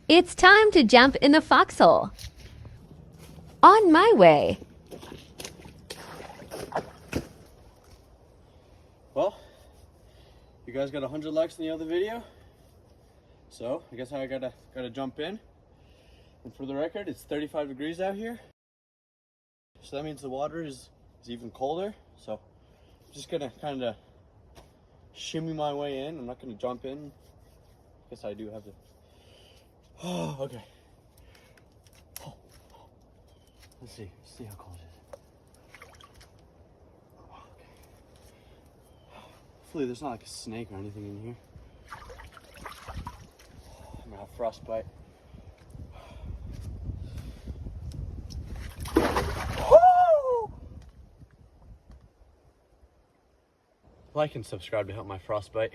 It's time to jump in the foxhole. On my way. Well, you guys got 100 likes in the other video, so I guess I gotta jump in. And for the record, it's 35 degrees out here, so that means the water is even colder. So I'm just gonna kind of shimmy my way in. I'm not gonna jump in. I guess I do have to. Oh, okay. Oh. Let's see how cold it is. Okay. Hopefully there's not like a snake or anything in here. I'm gonna have frostbite. Like and subscribe to help my frostbite.